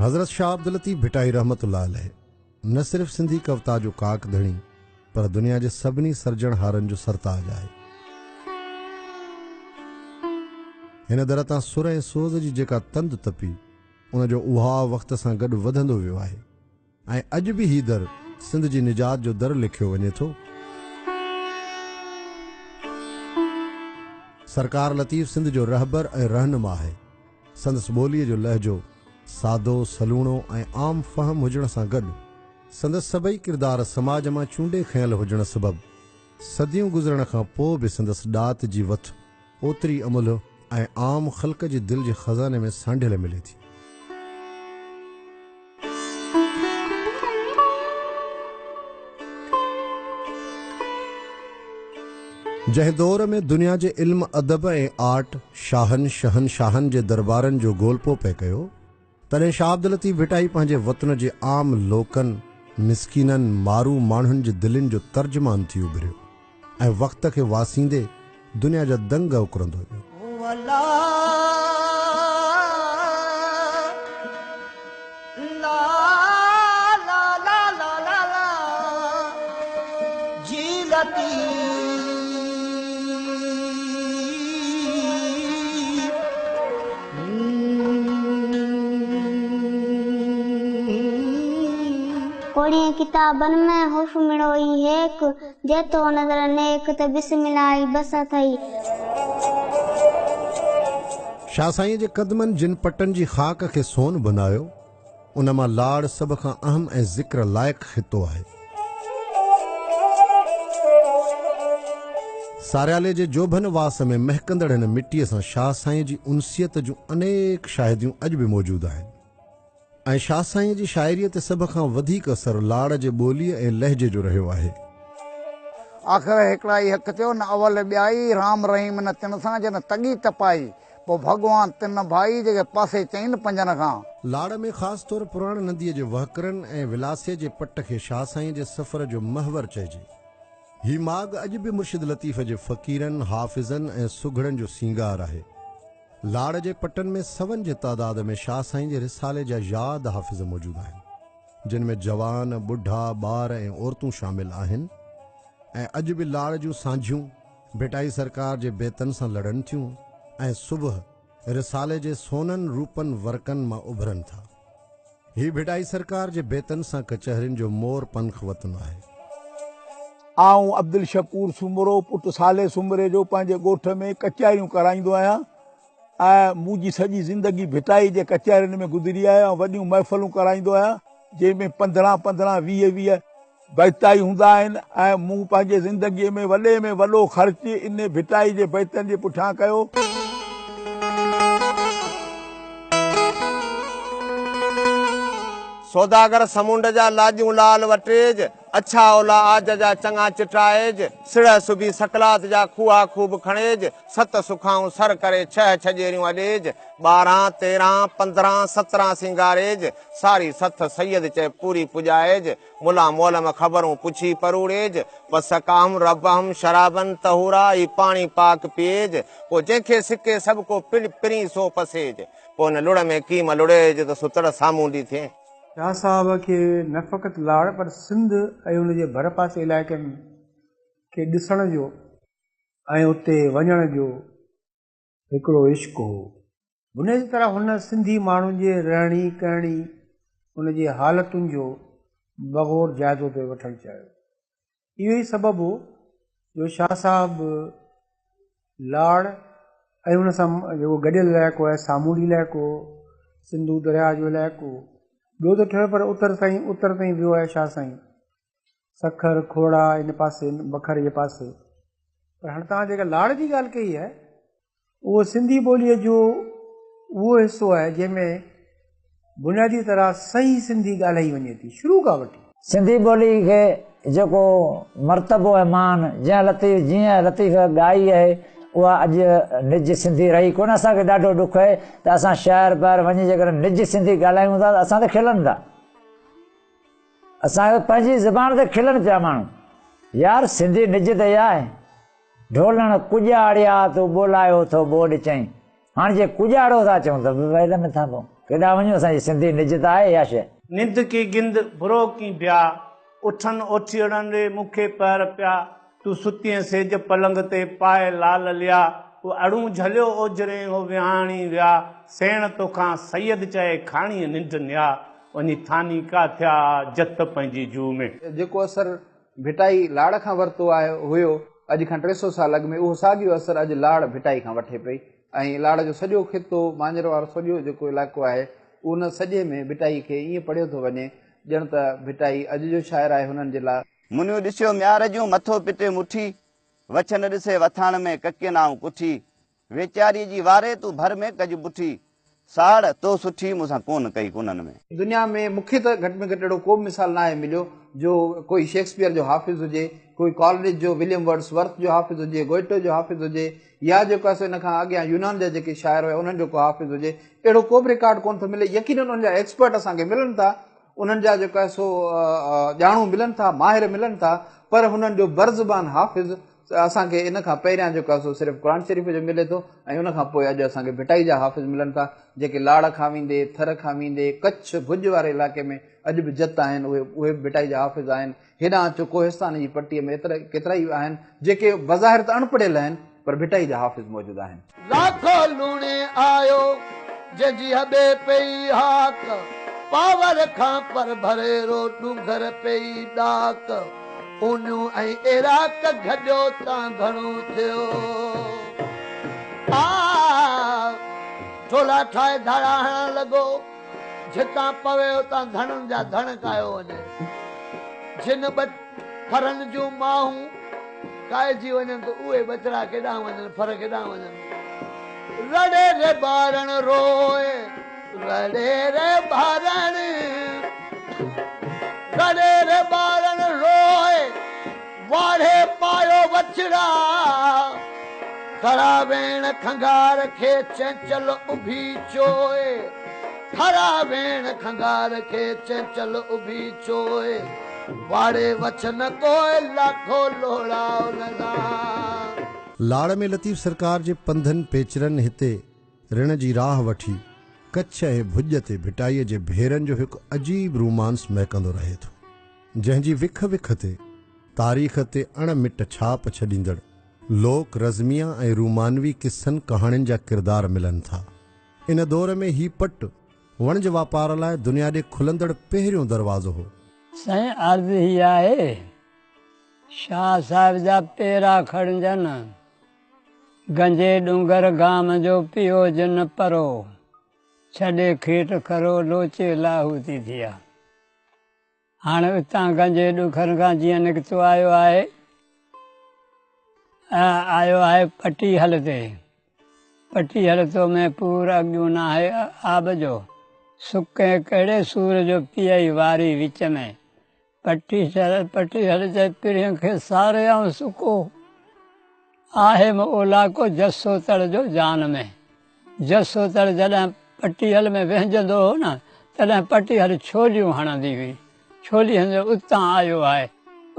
हज़रत शाह अब्दुल लतीफ़ भिटाई रहमतुल्लाह अलैह न सिर्फ़ सिंधी कविता जो काक धणी पर दुनिया जे सभिनी सर्जणहारनि जो सरताज आहे। हिन दर तां सुर ऐं सोज़ जी जेका तंद तपी उन जो उहा वक़्त सां गॾु वधंदो वियो आहे ऐं अॼु बि ही दर सिंध जी निजात जो दर लिखियो वञे थो। सरकार लतीफ़ सिंध जो रहबर ऐं रहनुमा आहे। संदसि ॿोलीअ जो लहजो सादो सलूणो ऐं आम फ़हम हुजण सां गॾु संदसि सभई किरदार समाज मां चूंडे खयल हुजण सबबि सदियूं गुज़रण खां पोइ बि संदसि ॾात जी वथ ओतिरी अमुल ऐं आम ख़ल्क़ जे दिलि जे ख़ज़ाने में सांढियल मिले थी। जंहिं दौर में दुनिया जे इल्म अदब ऐं आर्ट शाहन शहनशाहनि जे दरबारनि जो गोल्पो पिए कयो, तॾहिं शाह अब्दुल लतीफ़ भिटाई पंहिंजे वतन जे आम लोकनि मिसकीननि मारू माण्हुनि जे दिलनि जो तर्जुमान थी उभरियो ऐं वक़्त खे वासींदे दुनिया जा दंग उकरंदो वियो। कोड़िए किताबन में हुफ मिड़ोई हेक जेतो नजर नेक त बिस्मिल्लाह बस थई। शाह साईं जे कदमनि जिन पटनि जी खाक खे सोन बनायो उन मां लाड़ सभ खां अहम ऐं ज़िक्र लाइक़ु ख़ितो आहे। सारियाले जे जोभन वास में महकंदड़ हिन मिटीअ सां शाह साईं जी उनसियत जूं अनेक शाहिदियूं अॼु बि मौजूदु आहिनि ऐं शाह साईं जी शाइरीअ ते सभ खां वधीक असरु लाड़ जे ॿोलीअ ऐं लहजे जो रहियो आहे। आख़िर हिकिड़ा ई हक़ थियो न अवल ॿियाई राम रहीम न तिन सां जन तगी तपाई पोइ भॻवान तिन भाई जेके पासे चईन पंजनि खां। लाड़ में ख़ासि तौर पुराण नदीअ जे वहकरनि ऐं विलासे जे पट खे शाह साईं जे सफ़र जो महवर चइजे। ही माग अॼु बि मुर्शिद लतीफ़ जे फ़क़ीरनि हाफ़िज़नि ऐं सुघड़नि जो सींगार आहे। लाड़ जे पटनि में सवनि जे तादाद में शाह साईं जे रिसाले जा याद हाफ़िज़ मौजूदु आहिनि जिन में जवान बुढ़ा ॿार ऐं औरतूं शामिल आहिनि ऐं अॼु बि लाड़ जूं सांझियूं भिटाई सरकार जे बेतन सां लड़नि थियूं ऐं सुबुह रिसाले जे सोननि रूपनि वर्कनि मां उभरनि था। ही भिटाई सरकार जे बेतन सां कचहरियुनि जो मोर पंख वतन आहे। आऊं अब्दुल शकूर सुमरो पुट साले सुमरे जो पंहिंजे ॻोठ में कचहरियूं कराईंदो आहियां ऐं मुंहिंजी सॼी ज़िंदगी भिटाई जे कचहरियुनि में गुज़री आहे ऐं वॾियूं महफ़िलूं कराईंदो आहियां जंहिंमें 15-15 20-20 बैताई हूंदा आहिनि ऐं मूं पंहिंजे ज़िंदगीअ में वॾे में वॾो ख़र्च इन भिटाई जे बैतनि जे पुठियां कयो। सौदागर समुंड जा लाजूं लाल वटेज अच्छा ओला आज जा चङा चिटाएज सिड़ सुबी सकलात जा खूआ खूब खणेज सत सुखाऊं सर करे 6 छजेरियूं अडेज 12 13 15 17 सिंगारेज सारी सथ सैयद चे पूरी पुजाएज मुला मोलम खबरूं पुछी परूड़ेज वसकाम रबहम शराबन तहूरा ई पानी पाक पिएज को जंहिंखे सिके सब को पिरी सो पसेज पो न लुड़ में कीम लुड़ेज तो सुतड़ सामूंडी थिए। शाह साहब खे न फ़क़ति लाड़ पर सिंध ऐं उनजे भर पासे इलाइक़नि खे ॾिसण जो ऐं उते वञण जो हिकिड़ो इश्क़ हो। बुनियादी तरह हुन सिंधी माण्हुनि जे रहणी करणी उनजी हालतुनि जो बग़ौर जाइज़ो ते वठणु चाहियो। इहो ई सबबु हो जो शाह साहब लाड़ ऐं उन सां जेको गॾियल इलाइक़ो आहे सामूंडी इलाइक़ो सिंधू दरिया जो इलाइक़ो ॿियो त ठहियो पर उतर ताईं वियो आहे शाह साईं सखर खोड़ा इन पासे बखर जे पासे। पर हाणे तव्हां जेका लाड़ जी ॻाल्हि कई आहे उहो सिंधी ॿोलीअ जो उहो हिसो आहे जंहिंमें बुनियादी तरह सही सिंधी ॻाल्हाई वञे थी शुरू खां वठी। सिंधी ॿोली खे जेको मर्तबो ऐं मान जीअं लतीफ़ ॻाई आहे उहा अॼु निज सिंधी रही कोन। असांखे ॾाढो ॾुख आहे त असां शहर ॿाहिरि वञी जेकर निज सिंधी ॻाल्हायूं था त असां ते खिलनि था। असांखे पंहिंजी ज़बान ते खिलनि पिया माण्हू। यार सिंधी निज ते आहे ढोलण कुॼाड़िया तूं ॿोलायो थो ॿोॾ चई हाणे जे कुॼाड़ो था चऊं त वेल में था पऊं। केॾा वञूं असांजी सिंधी निजता आहे या शइ? निंद की गिंद बुरो की ब्या उठन ओठियड़न रे मुखे पैर पिया तू सुतीअ सेज पलंग ते पाए लाल लिया वो अड़ू झलियो ओजरे हो विहाणी विया सेण तोखां सैयद चए खाणी निंड निया वञी थानी का थिया जत पंहिंजी जू में। जेको असर भिटाई लाड़ खां वरितो आहे हुयो अॼु खां 300 साल अॻु में, उहो साॻियो असर अॼु लाड़ भिटाई खां वठे पई। ऐं लाड़ जो सॼो खितो मांजर वारो सॼो जेको इलाइक़ो आहे उन सॼे में भिटाई खे ईअं पढ़ियो थो वञे ॼण त भिटाई अॼु जो शाइर आहे हुननि जे लाइ। मुनियो ॾिसियो म्यार जूं मथो पिटे मुठी वचन ॾिसे वथाण में कके नाऊं कुठी वेचारी जी वारे तूं भर में कज बुठी साड़ तो सुठी मूंसां कोन कई कोननि में। दुनिया में मूंखे त घटि में घटि अहिड़ो को बि मिसाल न आहे मिलियो जो कोई शेक्सपियर जो हाफ़िज़ हुजे, कोई कॉलरिज जो विलियम वर्ड्सवर्थ जो हाफ़िज़ हुजे, गोइटे जो हाफ़िज़ हुजे, या जेको आहे इन खां अॻियां यूनान जा जेके शाइर हुआ उन्हनि जो को हाफ़िज़ हुजे, अहिड़ो को बि रिकॉर्ड कोन थो मिले। यकीनन उन्हनि जा एक्सपर्ट असांखे मिलनि था, उन्हनि जा जेको आहे सो ॼाणू मिलनि था, माहिर मिलनि था, पर हुननि जो बरज़बान हाफ़िज़ असांखे इन खां पहिरियां जेको आहे सो सिर्फ़ु क़ुर शरीफ़ जो मिले थो ऐं उन खां पोइ अॼु असांखे भिटाई जा हाफ़िज़ मिलनि था जेके लाड़ खां वेंदे थर खां वेंदे कच्छ भुज वारे इलाइक़े में अॼु बि जत आहिनि, उहे भिटाई जा हाफ़िज़ आहिनि। हेॾां अचो कोहिस्तान जी पटीअ में एतिरा केतिरा ई आहिनि जेके बज़ाहिर त अणपढ़ियल आहिनि पर भिटाई जा हाफ़िज़ मौजूदु आहिनि। लाखो लूणे आयो जंहिंजी हॿे पई हाक पावर खां पर भरे रोटू घर पई डाक ऊनियूं ऐं इराक गॾियो तां घणो थियो टोला ठाहे धाड़ा हणण लॻो जितां पवे उतां धणनि जा धण कायो वञे जिन ॿ फरनि जूं माहूं काइजी वञनि त उहे बचड़ा केॾांहुं वञनि फर केॾांहुं वञनि। रड़े रे ॿारण रोए रड़े रे ॿारण रड़े रे ॿारण रोए वाढ़े पायो बचड़ा खड़ा भेण खंगार खे चंचल उभी चोए खड़ा भेण खंगार खे चंचल उभी चोए वाड़े वचन कोए लाखो लोड़ाओ लगा। लाड़ में लतीफ़ सरकार जे पंधनि पेचरनि हिते ऋण जी राह वठी कच्छ ऐं भुज ते भिटाईअ जे भेरनि जो हिकु अजीब रोमांस महकंदो रहे थो, जंहिंजी विख विख ते तारीख़ ते अणमिट छाप छॾींदड़ लोक रज़मिया ऐं रूमानवी किस्सनि कहाणियुनि जा किरदार मिलनि था। इन दौर में ही पट वणज वापार लाइ दुनिया ॾे खुलंदड़ पहिरियों दरवाज़ो हो। साईं अर्ज़ ही आहे शाह साहिब जा पेरा खणजनि गंजे डूंगर गाम जो पियो जिन परो छॾे खेट खरो लोचे लाहू थी थिया। हाणे उतां गंजे ॾुखनि खां जीअं निकितो आयो आहे पटी हल ते पटी हल तो में पूर अॻियूं न आहे आब जो सुके कहिड़े सूर जो पीअई वारी विच में पटी हल चए पिरियूं खे सारे ऐं सुको आहे ओलाको जसो तड़ जो जान में। जसो तड़ जॾहिं पटी हल में विहंजंदो हो न तॾहिं पटी हल छोलियूं हणंदी हुई, छोली हंधि उतां आयो आहे।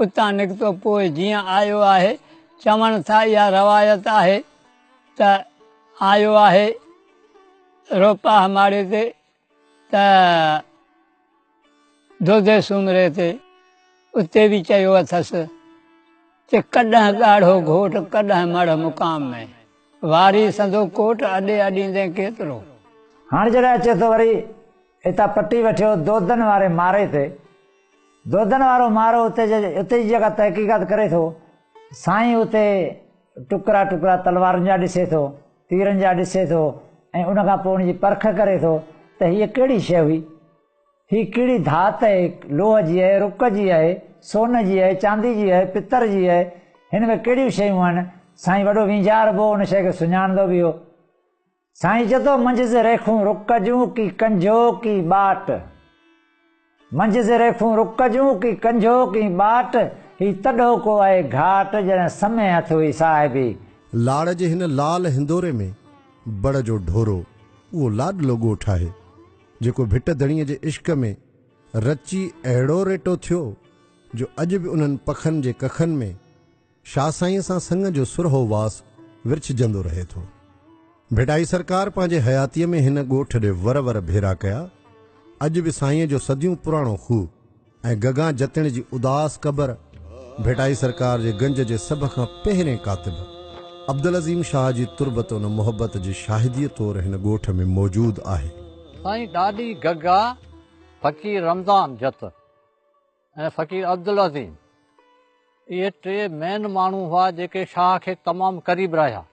उतां निकितो पोइ जीअं आयो आहे चवण था इहा रवायत आहे त आयो आहे रोपा हमारे ते त दोधे सुमरे ते उते बि चयो अथसि कि कॾहिं ॻाढ़ो घोट कॾहिं मड़ मुक़ाम में वारी संदो कोट अॾे अॾींदे केतिरो। हाणे जॾहिं अचे थो वरी हितां पटी वठियो दोधन वारे मारे ते, दोधन वारो मारो उते जी जॻह तहक़ीक़ात करे थो। साईं उते टुकड़ा टुकड़ा तलवारुनि जा ॾिसे थो, तीरनि जा ॾिसे थो ऐं उनखां पोइ उनजी परख करे थो त हीअ कहिड़ी शइ हुई, हीअ कहिड़ी धात आहे, लोह जी आहे, रुक जी आहे, सोन जी आहे, चांदी जी आहे, पितर जी आहे, हिन में कहिड़ियूं शयूं आहिनि। साईं वॾो वींजार बो उन शइ खे सुञाणंदो बि हो। साईं चए थो मंझि जे रेखूं रुक जूं की कंझो की बाट, मंझि जे रेखूं रुक जूं की कंझो की बाट ही तॾो को आहे घाट जॾहिं समय हथ हुई साहिबी। लाड़ जे हिन लाल हिंदोरे में बड़ जो ढोरो उहो लाडलो ॻोठु आहे जेको भिट धणीअ जे इश्क में रची अहिड़ो रेटो थियो जो अॼु बि उन्हनि पखनि जे कखनि में शाह साईं सां संग जो सुरहो वास विरछजंदो रहे थो। भिटाई सरकार पंहिंजे हयातीअ में हिन ॻोठ ॾे वर वर भेरा कया। अॼु बि साईंअ जो सदियूं पुराणो खूह ऐं गगा जतिण जी उदास क़बर भिटाई सरकार जे गंज जे सभ खां पहिरें कातिब अब्दुल अज़ीम शाह जी तुर्बत उन मुहबत जी शाहिदीअ तौरु हिन ॻोठ में मौजूदु आहे। साईं ॾाढी गगा, फ़कीर रमज़ान जत ऐं फ़कीर अब्दुल अज़ीम, इहे टे मेन माण्हू हुआ जेके शाह खे तमामु क़रीब रहिया।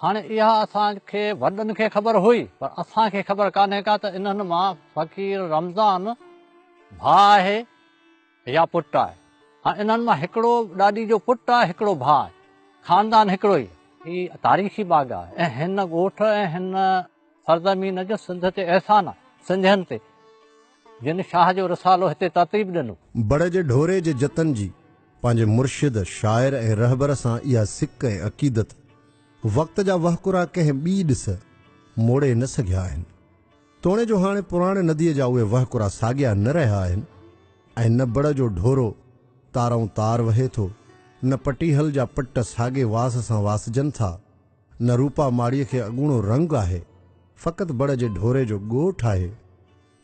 हाणे इहा असांखे वॾनि खे ख़बर हुई, पर असांखे ख़बर कान्हे का त इन्हनि मां फ़कीर रमज़ान भाउ आहे या पुटु आहे। हाणे इन्हनि मां हिकिड़ो ॾाॾी जो पुटु आहे, हिकिड़ो भाउ आहे, ख़ानदान हिकिड़ो ई। ही तारीख़ी बाग़ आहे ऐं हिन ॻोठ ऐं हिन सरज़मीन जो सिंध ते अहसान आहे, सिंधियुनि ते, जिन शाह जो रिसालो हिते तरतीब ॾिनो। बड़ जे ढोरे जे जतन जी पंहिंजे मुर्शिद, शाइर ऐं रहबर सां इहा सिक ऐं अक़ीदत वक़्त जा वहकुरा कंहिं ॿी ॾिस मोड़े न सघिया आहिनि। तोणे जो हाणे पुराणे नदीअ जा उहे वहकुरा साॻिया न रहिया आहिनि ऐं न बड़ जो ढोरो तारऊं तार वहे थो, न पटीहल जा पट साॻे वास सां वासजनि था, न रूपा माड़ीअ खे अॻूणो रंग आहे। फ़क़ति बड़ जे ढोरे जो ॻोठ आहे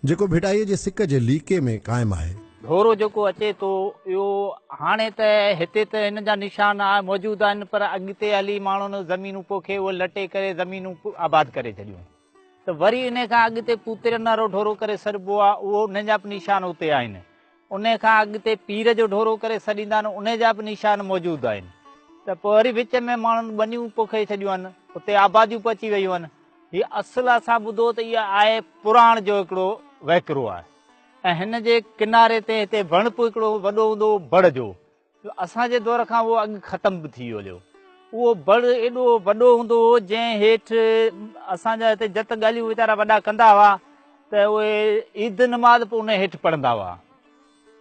जेको भिटाईअ जे सिक जे लीके में क़ाइमु आहे। ढोरो जेको अचे थो इहो हाणे त हिते त हिन जा निशान मौजूदु आहिनि, पर अॻिते हली माण्हुनि ज़मीनूं पोखे उहे लटे करे ज़मीनूं आबाद करे छॾियूं, त वरी इन खां अॻिते पूतरनि वारो ढोरो करे सॾिबो आहे, उहो उन जा बि निशान उते आहिनि। उन खां अॻिते पीर जो ढोरो करे सॾींदा आहिनि, उन जा बि निशान मौजूदु आहिनि। त पोइ वरी विच में माण्हुनि ॿनियूं पोखे छॾियूं आहिनि, उते आबादियूं पची वियूं आहिनि। हीअ असुलु असां ॿुधो त इहा आहे पुराण जो हिकिड़ो वहिकिरो आहे ऐं हिन जे किनारे ते हिते वणप हिकिड़ो वॾो हूंदो बड़ जो, असांजे दौर खां उहो अॻु ख़तमु बि थी वियो। उहो बड़ एॾो वॾो हूंदो हो जंहिं हेठि असांजा हिते जत ॻाल्हियूं वीचारा वॾा कंदा हुआ त उहे ईद नमाज़ पोइ उन हेठि पढ़ंदा हुआ,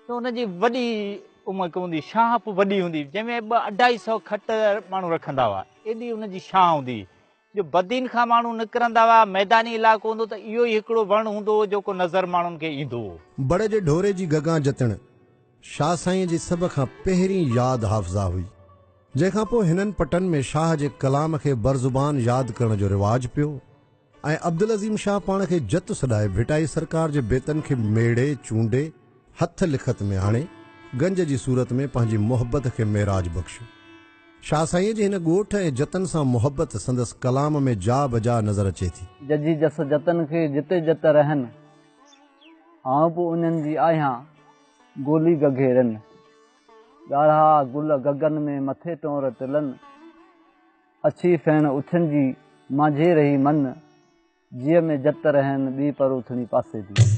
त उनजी वॾी उमक हूंदी, शाह बि वॾी हूंदी, जंहिंमें 200-250 खट माण्हू रखंदा हुआ। एॾी उनजी शाह हूंदी जो बदीन खां माण्हू निकिरंदा हुआ, मैदानी इलाइक़ो हूंदो त इहो ई हिकिड़ो वणु हूंदो हो जेको नज़र माण्हुनि खे ईंदो हो। बड़ जे ढोरे जी गगा जतण शाह साईं जी सभ खां पहिरीं यादि हाफ़िज़ा हुई, जंहिंखां पोइ हिननि पटनि में शाह जे कलाम खे बरज़ुबान यादि करण जो रिवाज पियो ऐं अब्दुल अज़ीम शाह पाण खे जत सॾाए भिटाई सरकार जे बेतनि खे मेड़े चूंडे हथ लिखत में हाणे गंज जी सूरत में पंहिंजी मुहबत खे मेराज बख़्शियो। शाह साईं जी हिन ॻोठ ऐं जतन सां मुहबत संदसि कलाम में जा बजा नज़र अचे थी। जजी जस जतन खे जिते जत रहनि, आऊं बि उन्हनि जी आहियां गोली गघेरनि, ॻाढ़ा गुल गगन में मथे टोर तिलनि, अछी फेण उथनि जी मांझे रही मन, जीअ में जत रहनि ॿी पर उथणी पासे थी।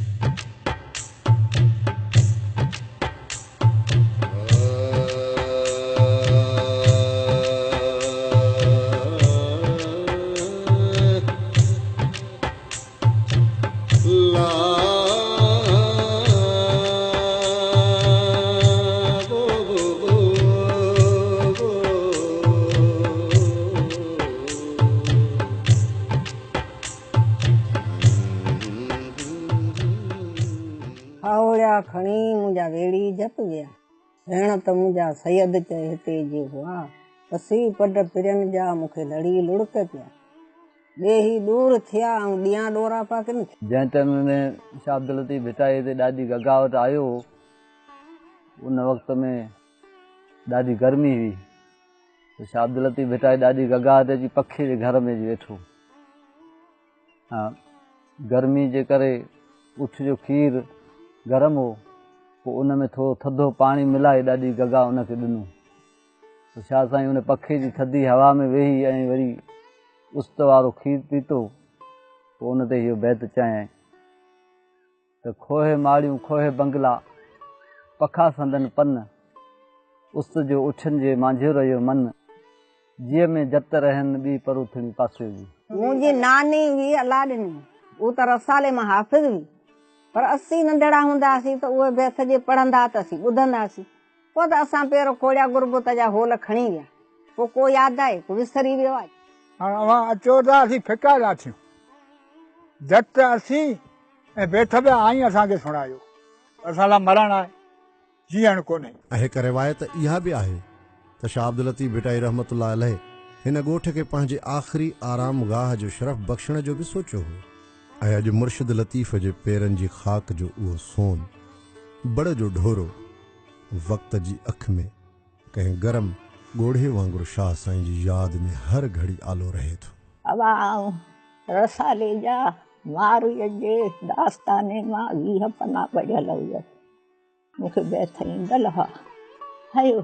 आवड़िया खणी मुंहिंजा वेड़ी जप विया, भेण त मुंहिंजा सैयद चए हिते जे हुआ, पसी पड पिरनि जा मूंखे लड़ी लुड़क पिया, ॿेही दूर थिया ऐं ॾियां ॾोरा पिया किन। जंहिं टाइम में शाह अब्दुल लतीफ़ भिटाई ते ॾाढी गगा वटि आयो, उन वक़्त में ॾाढी गर्मी हुई, त शाह अब्दुल लतीफ़ भिटाई ॾाढी गगा ते अची पखे जे घर में वेठो। गर्मी जे करे उठ जो खीर गरम हो, पोइ उन में थोरो थधो पाणी मिलाए ॾाढी गगा उनखे ॾिनो, त शाह साईं उन पखे जी थधी हवा में वेही ऐं वरी उस्त वारो खीर पीतो, पोइ उन ते इहो बैत चयाईं त खोहे माड़ियूं खोहे बंगला, पखा संदन पन, उस्त जो उछनि जे मांझियो रहियो मन, जीअ में जत रहनि ॿी पर उथणी पासे जी। मुंहिंजी नानी हुई अलाॾिनी, उहो त रसाले मां हाफ़िज़ हुई, पर असीं नंढड़ा हूंदासीं त उहे बैत जे पढ़ंदा त असीं ॿुधंदासीं। पोइ त असां पहिरियों खोड़िया गुरबत जा होल खणी विया, पोइ को यादि आहे को विसरी वियो आहे। हाणे अवां अचो था असीं फिका थियूं, जट असीं ऐं बैत बि आई असांखे सुणायो, असां लाइ मरण आहे जीअण कोन्हे। ऐं हिकु रिवायत इहा बि आहे त शाह अब्दुल लतीफ़ भिटाई रहमतुल्लाह अलैह हिन ॻोठ खे पंहिंजे आख़िरी आराम गाह जो शरफ़ बख़्शण जो बि सोचियो हो ऐं अॼु मुर्शिद लतीफ़ जे पेरनि जी ख़ाक जो उहो सोन बड़ जो ढोरो वक़्त जी अख में कंहिं गरम ॻोढ़े वांगुरु शाह साईं जी यादि में हर घड़ी आलो रहे थो। अवां रसाले जा मारूअ जे दास्ताने मां 20 पना पढ़ियल हुआ मूंखे बैथ ईंदल हा हयो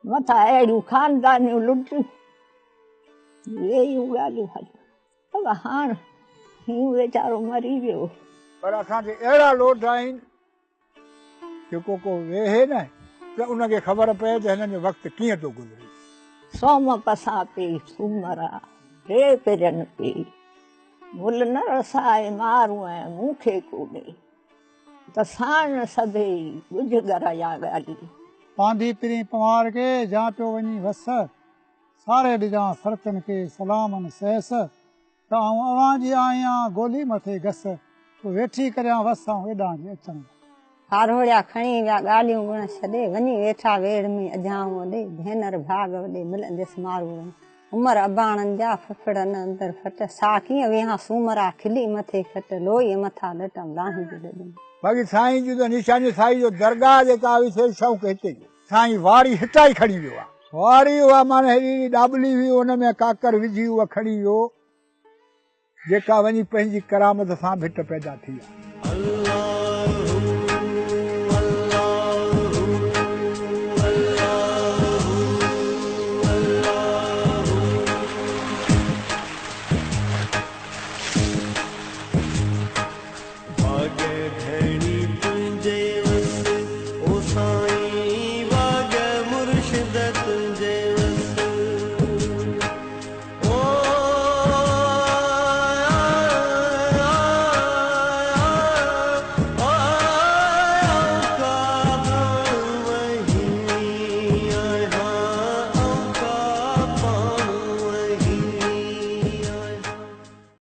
मथां अहिड़ियूं ख़ानदानियूं लुटियूं इहे ॻाल्हियूं हलियूं पर हाणे हीउ वीचारो मरी वियो पर असांखे अहिड़ा लोट आहिनि जेको को वेहे न त उनखे ख़बर पए त हिननि जो वक़्तु कीअं थो गुज़रे। सोम पसा पे सूमरा टे पेरनि पे मुल न रसाए मारूं ऐं मूंखे कोन्हे त साण सभई गुज घर या ॻाल्हि पांधी पिरी पवार के जा पियो वञी वस सारे ॾिजां फर्तनि खे सलामनि सहस त आऊं अवां जी आहियां गोली मथे घस तूं वेठी करियां वस ऐं हेॾां जी अचनि हारोड़िया खणी विया ॻाल्हियूं गुण छॾे वञी वेठा वेड़ में अजाऊं वॾे भेनर भाग वॾे मिलंदसि मारूं उमर अबाणनि जा फफड़नि अंदरि फट सा कीअं वेहां सूमरा खिली मथे खट लोही मथां लटम लाही ॾिनई बाक़ी साईं जी त निशानी साईं जो दरगाह जेका हुई से शौक़ु हिते साईं वारी हितां ई खणी वियो आहे वारी उहा माना हेॾी ॾाबली हुई हुन में काकर विझी उहा खणी वियो जेका वञी पंहिंजी करामत सां भिट पैदा थी आहे।